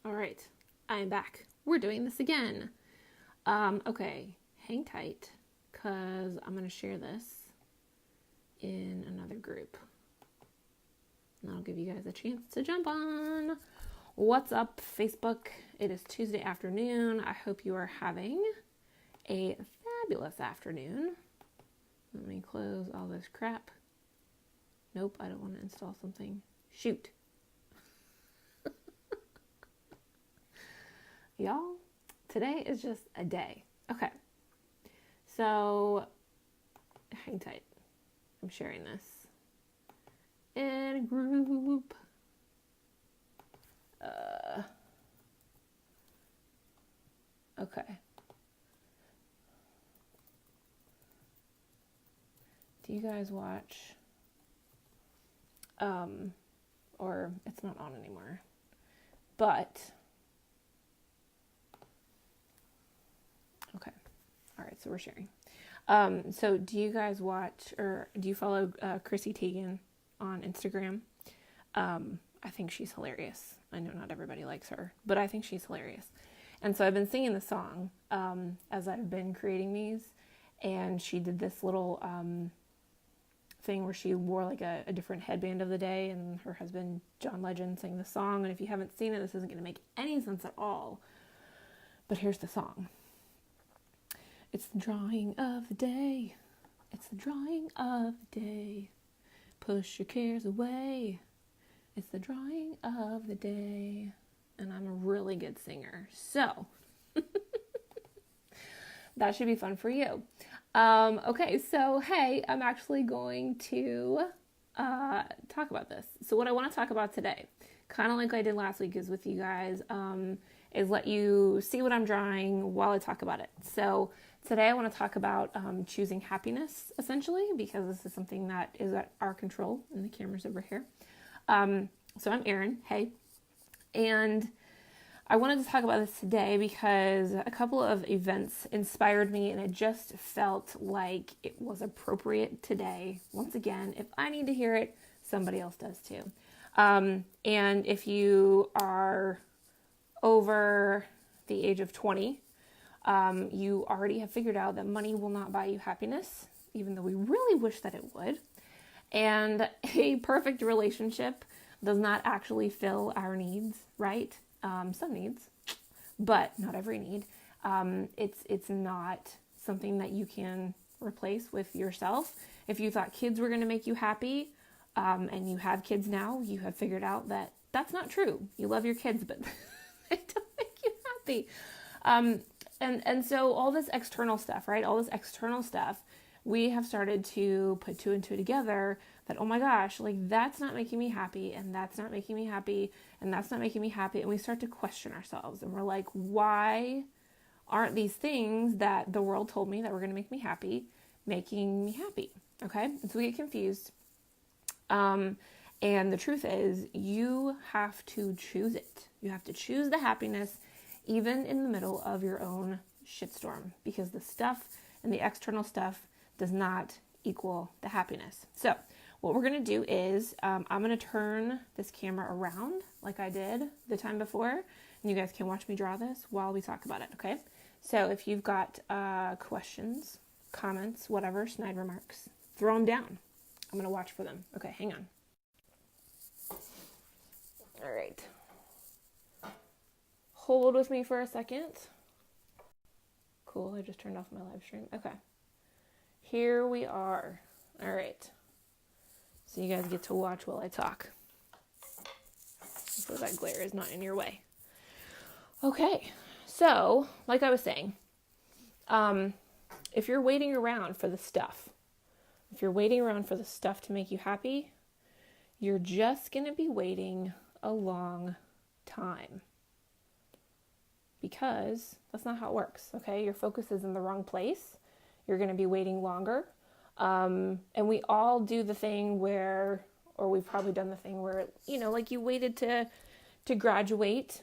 All right, I am back. We're doing this again. Okay, hang tight because I'm going to share this in another group. And that'll give you guys a chance to jump on. What's up, Facebook? It is Tuesday afternoon. I hope you are having a fabulous afternoon. Let me close all this crap. Nope, I don't want to install something. Shoot. Y'all, today is just a day. Okay, so hang tight. I'm sharing this in a group. Okay. Do you guys watch? Or it's not on anymore, but. Okay. All right. So we're sharing. So do you guys watch or do you follow Chrissy Teigen on Instagram? I think she's hilarious. I know not everybody likes her, but I think she's hilarious. And so I've been singing the song as I've been creating these, and she did this little thing where she wore like a different headband of the day, and her husband John Legend sang the song. And if you haven't seen it, this isn't going to make any sense at all. But here's the song. It's the drawing of the day. It's the drawing of the day. Push your cares away. It's the drawing of the day. And I'm a really good singer. So, that should be fun for you. Okay, so hey, I'm actually going to talk about this. So what I want to talk about today, kind of like I did last week is with you guys, is let you see what I'm drawing while I talk about it. So today I want to talk about choosing happiness, essentially, because this is something that is at our control, and the camera's over here. So I'm Erin, hey, and I wanted to talk about this today because a couple of events inspired me, and it just felt like it was appropriate today. Once again, if I need to hear it, somebody else does too. And if you are over the age of 20, you already have figured out that money will not buy you happiness, even though we really wish that it would. And a perfect relationship does not actually fill our needs, right? Some needs, but not every need. It's not something that you can replace with yourself. If you thought kids were going to make you happy, and you have kids now, you have figured out that that's not true. You love your kids, but they don't make you happy. And so all this external stuff, right? All this external stuff, we have started to put two and two together that, oh my gosh, like that's not making me happy, and that's not making me happy, and that's not making me happy. And we start to question ourselves, and we're like, why aren't these things that the world told me that were going to make me happy, making me happy? Okay. And so we get confused. And the truth is you have to choose it. You have to choose the happiness, even in the middle of your own shitstorm, because the stuff and the external stuff does not equal the happiness. So what we're going to do is I'm going to turn this camera around like I did the time before, and you guys can watch me draw this while we talk about it, okay? So if you've got questions, comments, whatever, snide remarks, throw them down. I'm going to watch for them. Okay, hang on. All right. Hold with me for a second. Cool, I just turned off my live stream. Okay. Here we are. All right. So you guys get to watch while I talk. So that glare is not in your way. Okay. So, like I was saying, if you're waiting around for the stuff, if you're waiting around for the stuff to make you happy, you're just going to be waiting a long time. Because that's not how it works, okay? Your focus is in the wrong place. You're going to be waiting longer. And we all do the thing where, or we've probably done the thing where, you know, like you waited to graduate,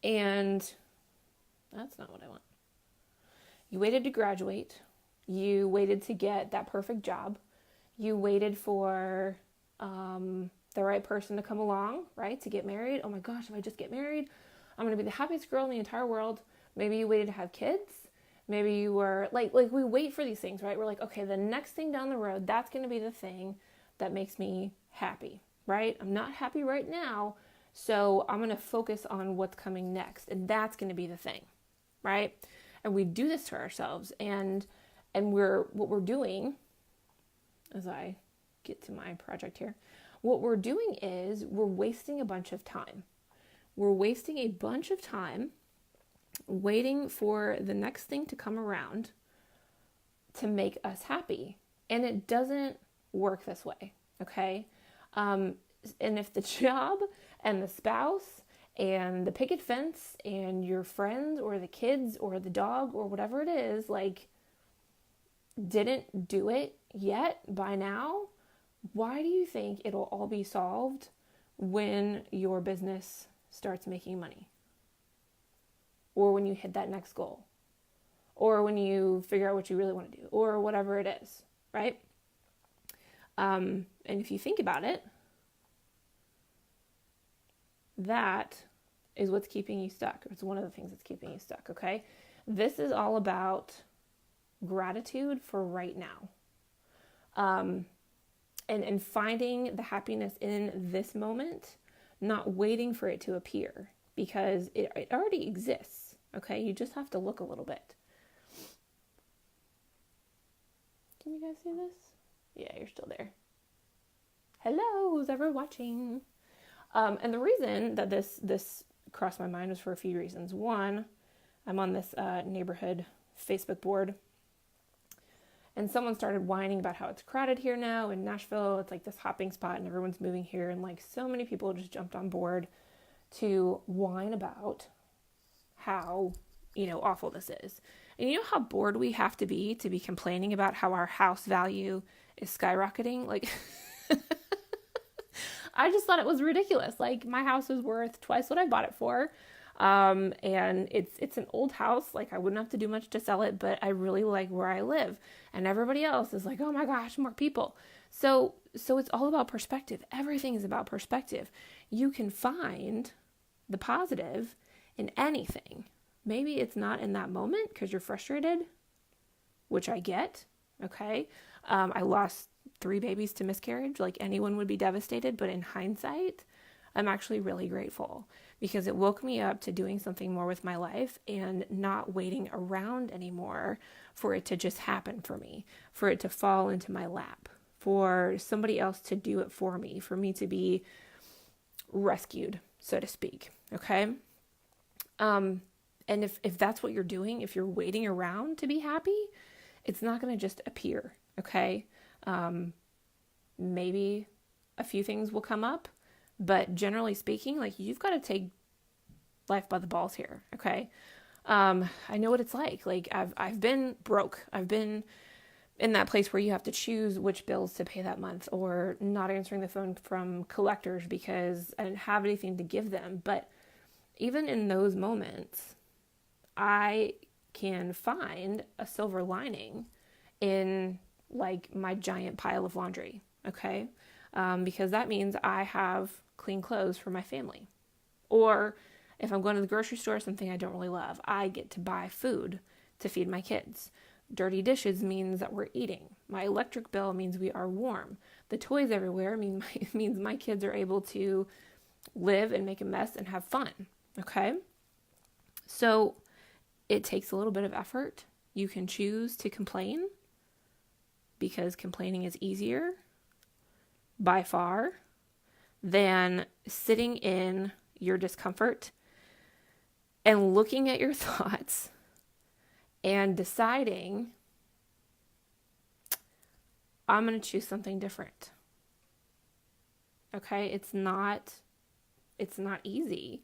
and that's not what I want. You waited to graduate. You waited to get that perfect job. You waited for the right person to come along, right? To get married. Oh my gosh, if I just get married, I'm going to be the happiest girl in the entire world. Maybe you waited to have kids. Maybe you were like we wait for these things, right? We're like, okay, the next thing down the road, that's going to be the thing that makes me happy, right? I'm not happy right now, so I'm going to focus on what's coming next, and that's going to be the thing, right? And we do this to ourselves, and what we're doing, as I get to my project here, what we're doing is we're wasting a bunch of time. We're wasting a bunch of time waiting for the next thing to come around to make us happy. And it doesn't work this way, okay? And if the job and the spouse and the picket fence and your friends or the kids or the dog or whatever it is, like, didn't do it yet by now, why do you think it'll all be solved when your business starts making money? Or when you hit that next goal? Or when you figure out what you really want to do? Or whatever it is, right? And if you think about it, that is what's keeping you stuck. It's one of the things that's keeping you stuck, okay? This is all about gratitude for right now. And finding the happiness in this moment, not waiting for it to appear, because it already exists, okay? You just have to look a little bit. Can you guys see this? Yeah, you're still there. Hello, who's ever watching? And the reason that this crossed my mind was for a few reasons. One, I'm on this neighborhood Facebook board, and someone started whining about how it's crowded here now in Nashville. It's like this hopping spot and everyone's moving here. And like so many people just jumped on board to whine about how, awful this is. And you know how bored we have to be complaining about how our house value is skyrocketing? Like, I just thought it was ridiculous. Like, my house is worth twice what I bought it for. And it's an old house. Like, I wouldn't have to do much to sell it, but I really like where I live. And everybody else is like, oh my gosh, more people. So it's all about perspective. Everything is about perspective. You can find the positive in anything. Maybe it's not in that moment because you're frustrated, which I get. Okay. I lost 3 babies to miscarriage. Like, anyone would be devastated, but in hindsight, I'm actually really grateful because it woke me up to doing something more with my life and not waiting around anymore for it to just happen for me, for it to fall into my lap, for somebody else to do it for me to be rescued, so to speak. Okay. And if that's what you're doing, if you're waiting around to be happy, it's not going to just appear. Okay. Maybe a few things will come up, but generally speaking, like, you've got to take life by the balls here. Okay. I know what it's like. Like, I've been broke. I've been in that place where you have to choose which bills to pay that month, or not answering the phone from collectors because I didn't have anything to give them. But even in those moments, I can find a silver lining in, like, my giant pile of laundry. Okay. Because that means I have clean clothes for my family. Or if I'm going to the grocery store, something I don't really love, I get to buy food to feed my kids. Dirty dishes means that we're eating. My electric bill means we are warm. The toys everywhere means my kids are able to live and make a mess and have fun. Okay? So it takes a little bit of effort. You can choose to complain because complaining is easier by far than sitting in your discomfort and looking at your thoughts and deciding, I'm going to choose something different. Okay? It's not easy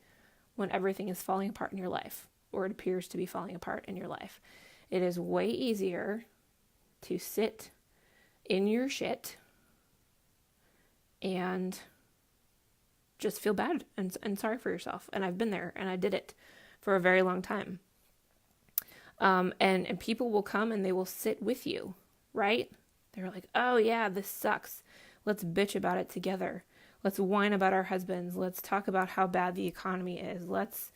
when everything is falling apart in your life, or it appears to be falling apart in your life. It is way easier to sit in your shit and just feel bad and sorry for yourself. And I've been there, and I did it for a very long time. And people will come and they will sit with you, right? They're like, oh yeah, this sucks. Let's bitch about it together. Let's whine about our husbands. Let's talk about how bad the economy is. Let's,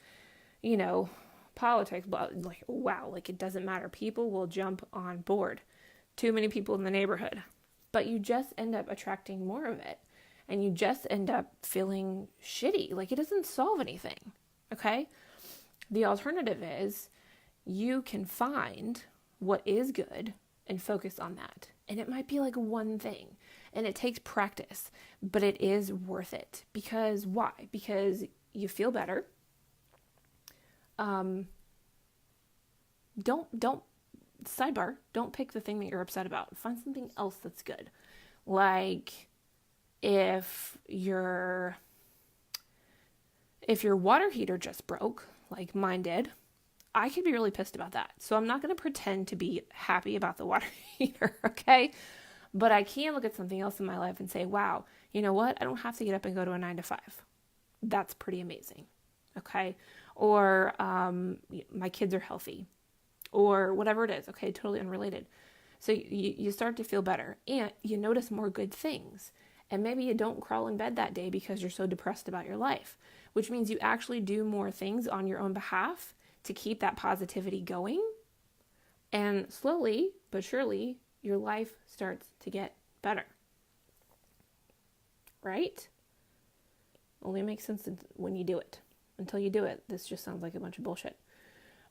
politics, like, wow, like it doesn't matter. People will jump on board. Too many people in the neighborhood. But you just end up attracting more of it. And you just end up feeling shitty. Like it doesn't solve anything. Okay? The alternative is you can find what is good and focus on that. And it might be like one thing. And it takes practice. But it is worth it. Because why? Because you feel better. Don't sidebar, don't pick the thing that you're upset about. Find something else that's good. Like if your water heater just broke, like mine did, I could be really pissed about that. So I'm not going to pretend to be happy about the water heater, okay? But I can look at something else in my life and say, wow, you know what? I don't have to get up and go to a 9 to 5. That's pretty amazing, okay? Or my kids are healthy, or whatever it is, okay, totally unrelated. So you start to feel better, and you notice more good things. And maybe you don't crawl in bed that day because you're so depressed about your life, which means you actually do more things on your own behalf to keep that positivity going. And slowly but surely, your life starts to get better. Right? Only makes sense when you do it. Until you do it, this just sounds like a bunch of bullshit.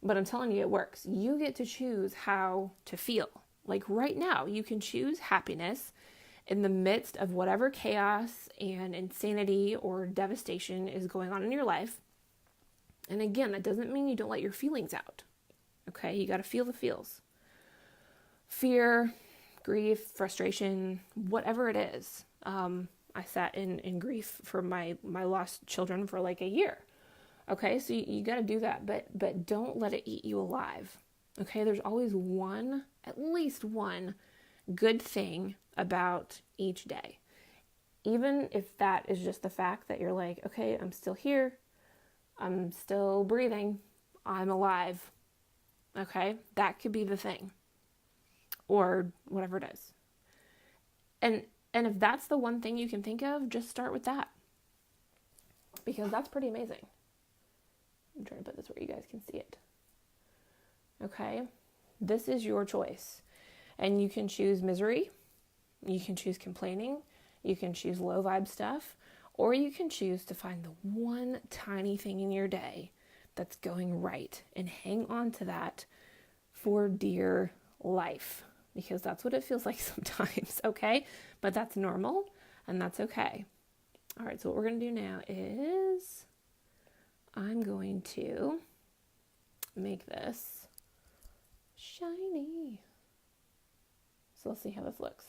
But I'm telling you, it works. You get to choose how to feel. Like right now, you can choose happiness in the midst of whatever chaos and insanity or devastation is going on in your life. And again, that doesn't mean you don't let your feelings out. Okay, you got to feel the feels. Fear, grief, frustration, whatever it is. I sat in grief for my lost children for like a year. Okay, so you got to do that, but don't let it eat you alive. Okay, there's always at least one good thing about each day. Even if that is just the fact that you're like, okay, I'm still here. I'm still breathing. I'm alive. Okay, that could be the thing. Or whatever it is. And if that's the one thing you can think of, just start with that. Because that's pretty amazing. I'm trying to put this where you guys can see it. Okay? This is your choice. And you can choose misery. You can choose complaining. You can choose low vibe stuff. Or you can choose to find the one tiny thing in your day that's going right. And hang on to that for dear life. Because that's what it feels like sometimes. Okay? But that's normal. And that's okay. All right. So what we're going to do now is I'm going to make this shiny. So let's see how this looks.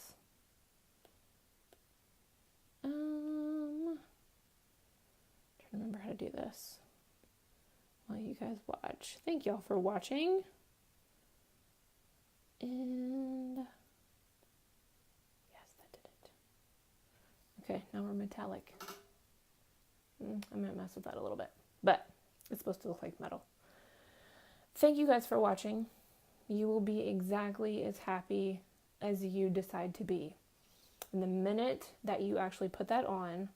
Trying to remember how to do this while you guys watch. Thank y'all for watching. And yes, that did it. Okay, now we're metallic. I might mess with that a little bit, but it's supposed to look like metal. Thank you guys for watching. You will be exactly as happy as you decide to be. And the minute that you actually put that on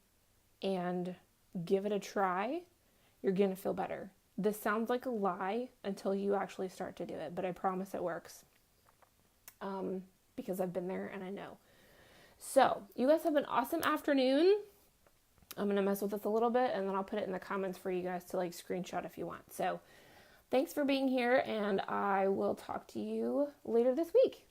and give it a try, you're going to feel better. This sounds like a lie until you actually start to do it, but I promise it works. Because I've been there and I know. So, you guys have an awesome afternoon. I'm going to mess with this a little bit and then I'll put it in the comments for you guys to like screenshot if you want. So, thanks for being here and I will talk to you later this week.